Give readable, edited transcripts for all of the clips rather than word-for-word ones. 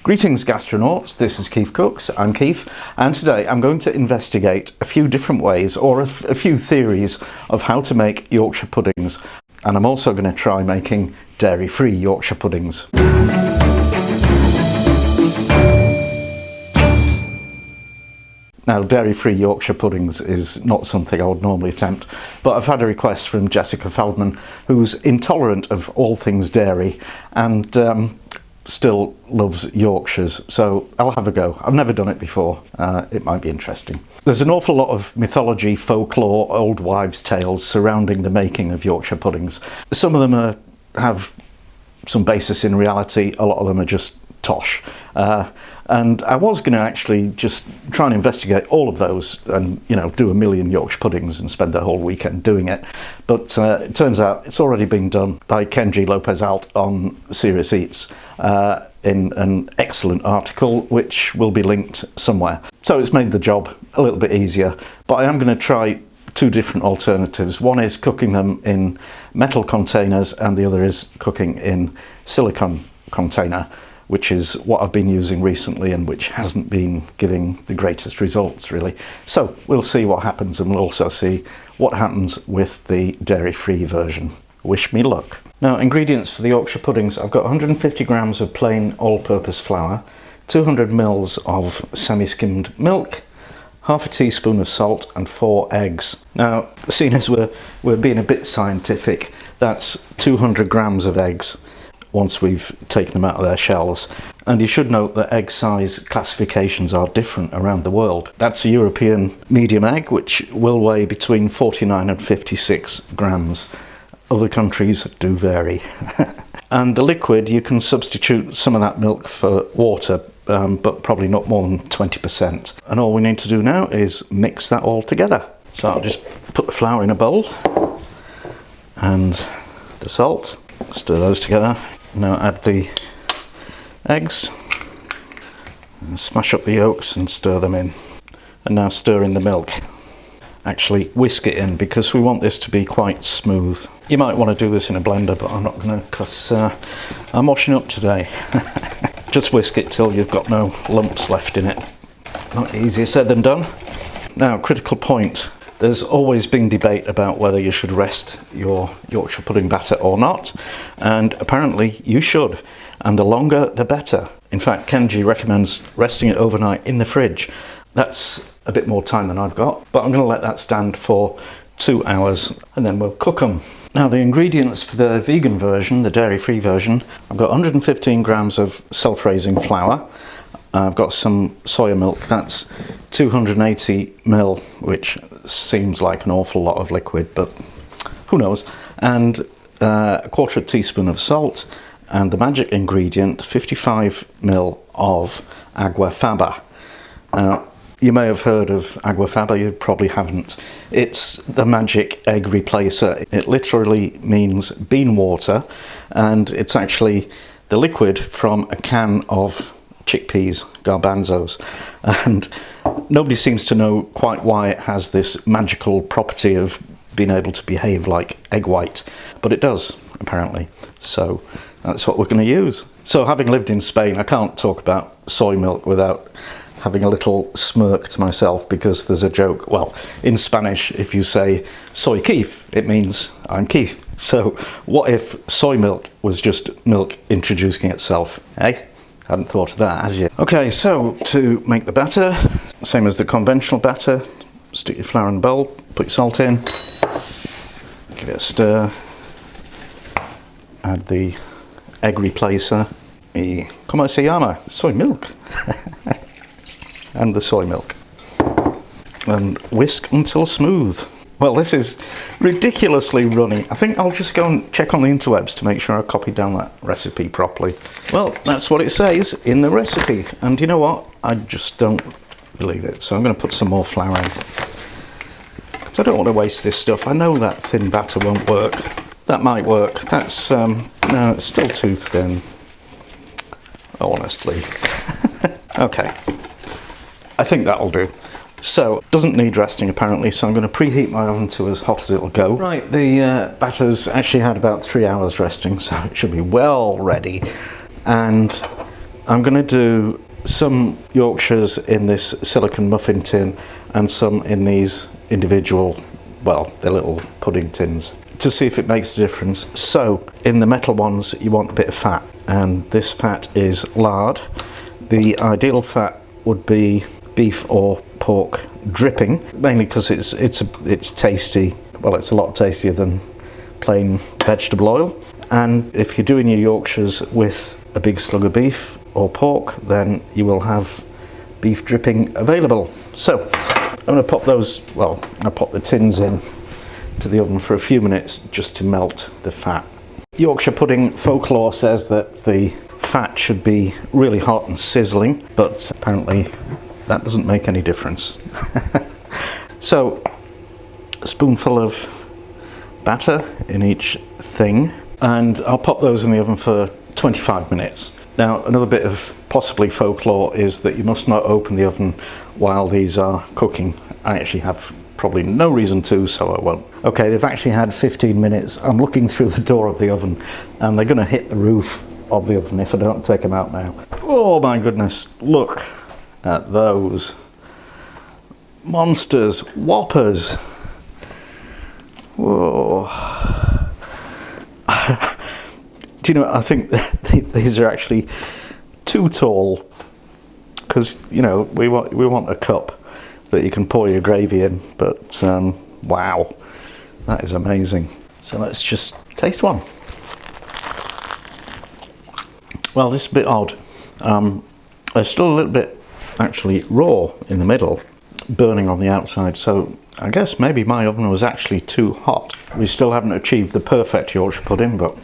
Greetings gastronauts, this is KeefCooks, I'm Keith, and today I'm going to investigate a few different ways or a few theories of how to make Yorkshire puddings, and I'm also going to try making dairy-free Yorkshire puddings. Now, dairy-free Yorkshire puddings is not something I would normally attempt, but I've had a request from Jessica Feldman, who's intolerant of all things dairy and still loves Yorkshires, so I'll have a go. I've never done it before. It might be interesting. There's an awful lot of mythology, folklore, old wives' tales surrounding the making of Yorkshire puddings. Some of them have some basis in reality, a lot of them are just tosh. And I was going to actually just try and investigate all of those and, you know, do a million Yorkshire puddings and spend the whole weekend doing it. But it turns out it's already been done by Lopez-Alt on Serious Eats in an excellent article, which will be linked somewhere. So it's made the job a little bit easier. But I am going to try two different alternatives. One is cooking them in metal containers and the other is cooking in silicone container, which is what I've been using recently and which hasn't been giving the greatest results really. So we'll see what happens, and we'll also see what happens with the dairy-free version. Wish me luck. Now, ingredients for the Yorkshire puddings: I've got 150 grams of plain all-purpose flour, 200 mils of semi-skimmed milk, half a teaspoon of salt and 4 eggs. Now, seeing as we're being a bit scientific, that's 200 grams of eggs once we've taken them out of their shells. And you should note that egg size classifications are different around the world. That's a European medium egg, which will weigh between 49 and 56 grams. Other countries do vary. And the liquid, you can substitute some of that milk for water, but probably not more than 20%. And all we need to do now is mix that all together. So I'll just put the flour in a bowl and the salt, stir those together. Now add the eggs, and smash up the yolks and stir them in. And now stir in the milk. Actually whisk it in because we want this to be quite smooth. You might want to do this in a blender, but I'm not going to because I'm washing up today. Just whisk it till you've got no lumps left in it. Not easier said than done. Now, critical point. There's always been debate about whether you should rest your Yorkshire pudding batter or not, and apparently you should, and the longer the better. In fact, Kenji recommends resting it overnight in the fridge. That's a bit more time than I've got, but I'm going to let that stand for 2 hours and then we'll cook them. Now, the ingredients for the vegan version, the dairy-free version: I've got 115 grams of self-raising flour. I've got some soya milk, that's 280 ml, which seems like an awful lot of liquid, but who knows. And a quarter teaspoon of salt, and the magic ingredient, 55 ml of aguafaba. Now, you may have heard of aguafaba, you probably haven't. It's the magic egg replacer. It literally means bean water, and it's actually the liquid from a can of chickpeas, garbanzos, and nobody seems to know quite why it has this magical property of being able to behave like egg white, but it does apparently, so that's what we're going to use. So, having lived in Spain, I can't talk about soy milk without having a little smirk to myself, because there's a joke. Well, in Spanish, if you say soy Keith, it means I'm Keith. So what if soy milk was just milk introducing itself, eh? Hadn't thought of that, as yet. Okay, so to make the batter, same as the conventional batter, stick your flour in the bowl, put your salt in, give it a stir, add the egg replacer, como se llama? Soy milk. And the soy milk. And whisk until smooth. Well, this is ridiculously runny. I think I'll just go and check on the interwebs to make sure I copied down that recipe properly. Well, that's what it says in the recipe. And you know what? I just don't believe it. So I'm going to put some more flour in, because I don't want to waste this stuff. I know that thin batter won't work. That might work. That's, no, it's still too thin. Honestly. Okay. I think that'll do. So, doesn't need resting apparently, so I'm going to preheat my oven to as hot as it'll go. Right, the batter's actually had about 3 hours resting, so it should be well ready. And I'm going to do some Yorkshires in this silicone muffin tin and some in these individual, well, they're little pudding tins, to see if it makes a difference. So in the metal ones you want a bit of fat, and this fat is lard. The ideal fat would be beef or pork dripping, mainly because it's tasty. Well, it's a lot tastier than plain vegetable oil. And if you're doing your Yorkshires with a big slug of beef or pork, then you will have beef dripping available. So I'm going to pop those, well, I pop the tins in to the oven for a few minutes just to melt the fat. Yorkshire pudding folklore says that the fat should be really hot and sizzling, but apparently that doesn't make any difference. So a spoonful of batter in each thing, and I'll pop those in the oven for 25 minutes. Now, another bit of possibly folklore is that you must not open the oven while these are cooking. I actually have probably no reason to, so I won't. Okay, they've actually had 15 minutes. I'm looking through the door of the oven and they're going to hit the roof of the oven if I don't take them out now. Oh my goodness, look at those monsters, whoppers. Whoa. Do you know, I think these are actually too tall, because, you know, we want a cup that you can pour your gravy in, but wow, that is amazing. So let's just taste one. Well, this is a bit odd. They're still a little bit actually raw in the middle, burning on the outside, so I guess maybe my oven was actually too hot. We still haven't achieved the perfect Yorkshire pudding, but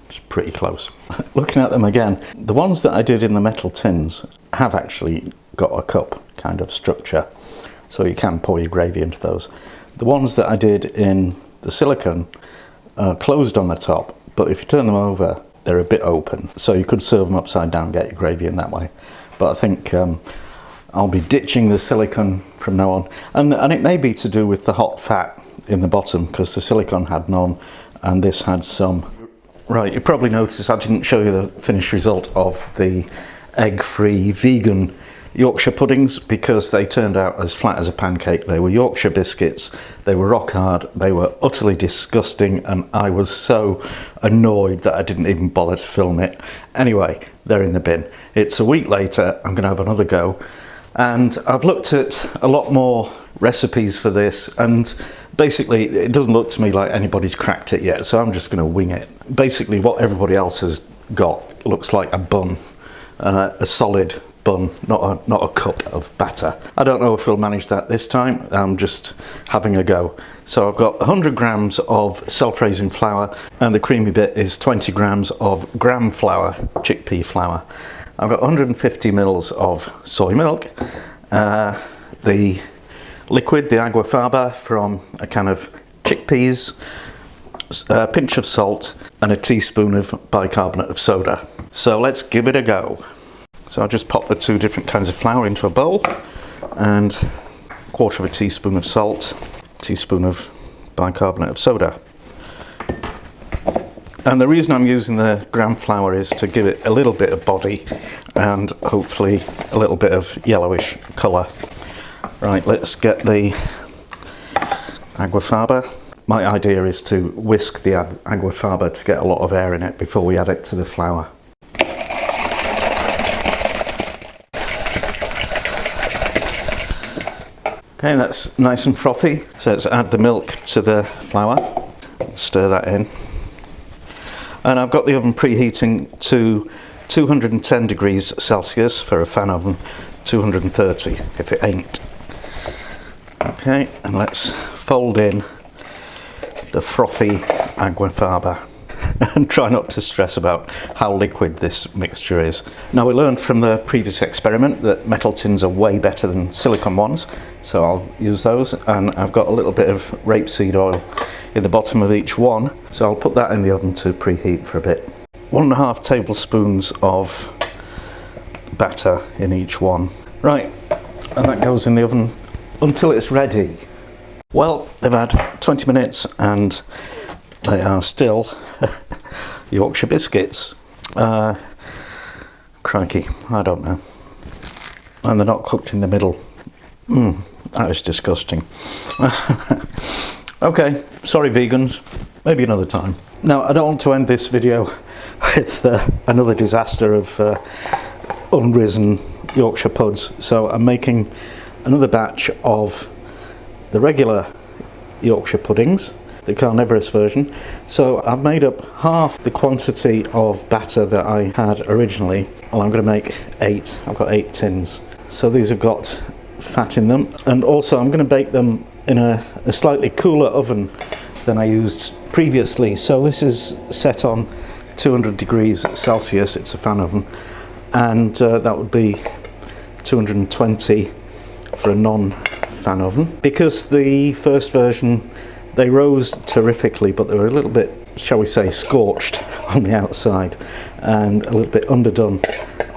it's pretty close. Looking at them again, the ones that I did in the metal tins have actually got a cup kind of structure, so you can pour your gravy into those. The ones that I did in the silicone are closed on the top, but if you turn them over, they're a bit open, so you could serve them upside down, get your gravy in that way. But I think I'll be ditching the silicone from now on, and it may be to do with the hot fat in the bottom, because the silicone had none and this had some. Right, you probably noticed I didn't show you the finished result of the egg-free vegan Yorkshire puddings, because they turned out as flat as a pancake. They were Yorkshire biscuits, they were rock hard, they were utterly disgusting, and I was so annoyed that I didn't even bother to film it. Anyway, they're in the bin. It's a week later, I'm going to have another go, and I've looked at a lot more recipes for this, and basically it doesn't look to me like anybody's cracked it yet, so I'm just going to wing it. Basically what everybody else has got looks like a bun, a solid bun, not a cup of batter. I don't know if we'll manage that this time. I'm just having a go. So I've got 100 grams of self-raising flour, and the creamy bit is 20 grams of gram flour, chickpea flour. I've got 150 mils of soy milk, the liquid, the aguafaba from a can of chickpeas, a pinch of salt, and a teaspoon of bicarbonate of soda. So let's give it a go. So I'll just pop the two different kinds of flour into a bowl, and a quarter of a teaspoon of salt, a teaspoon of bicarbonate of soda. And the reason I'm using the gram flour is to give it a little bit of body and hopefully a little bit of yellowish colour. Right, let's get the aguafaba. My idea is to whisk the aguafaba to get a lot of air in it before we add it to the flour. Okay, that's nice and frothy. So let's add the milk to the flour, stir that in. And I've got the oven preheating to 210 degrees Celsius for a fan oven, 230 if it ain't. Okay, and let's fold in the frothy aguafaba and try not to stress about how liquid this mixture is. Now, we learned from the previous experiment that metal tins are way better than silicone ones, so I'll use those, and I've got a little bit of rapeseed oil in the bottom of each one, so I'll put that in the oven to preheat for a bit. 1.5 tablespoons of batter in each one. Right, and that goes in the oven until it's ready. Well, they've had 20 minutes and they are still Yorkshire biscuits. Got Crikey, I don't know. And they're not cooked in the middle. That is disgusting. Okay, sorry vegans, maybe another time. Now, I don't want to end this video with another disaster of unrisen Yorkshire puds, so I'm making another batch of the regular Yorkshire puddings, the carnivorous version. So I've made up half the quantity of batter that I had originally. Well, I'm going to make 8. I've got 8 tins. So these have got fat in them, and also I'm going to bake them in a slightly cooler oven than I used previously. So this is set on 200 degrees Celsius, it's a fan oven, and that would be 220 for a non-fan oven. Because the first version, they rose terrifically, but they were a little bit, shall we say, scorched on the outside and a little bit underdone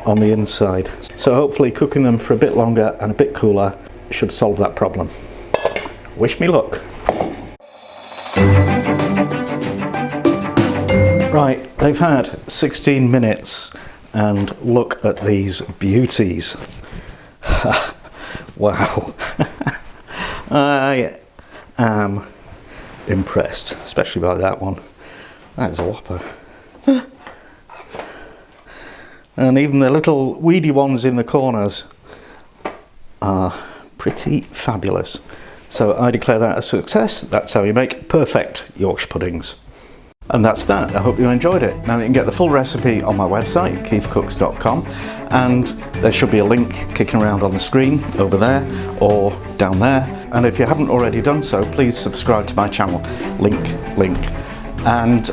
on the inside. So hopefully cooking them for a bit longer and a bit cooler should solve that problem. Wish me luck. Right, they've had 16 minutes and look at these beauties. Wow. I am impressed, especially by that one. That is a whopper. And even the little weedy ones in the corners are pretty fabulous. So I declare that a success. That's how you make perfect Yorkshire puddings. And that's that. I hope you enjoyed it. Now you can get the full recipe on my website, KeefCooks.com, and there should be a link kicking around on the screen over there or down there. And if you haven't already done so, please subscribe to my channel. Link. And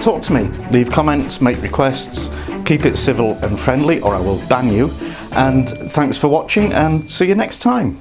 talk to me. Leave comments, make requests, keep it civil and friendly or I will ban you. And thanks for watching and see you next time.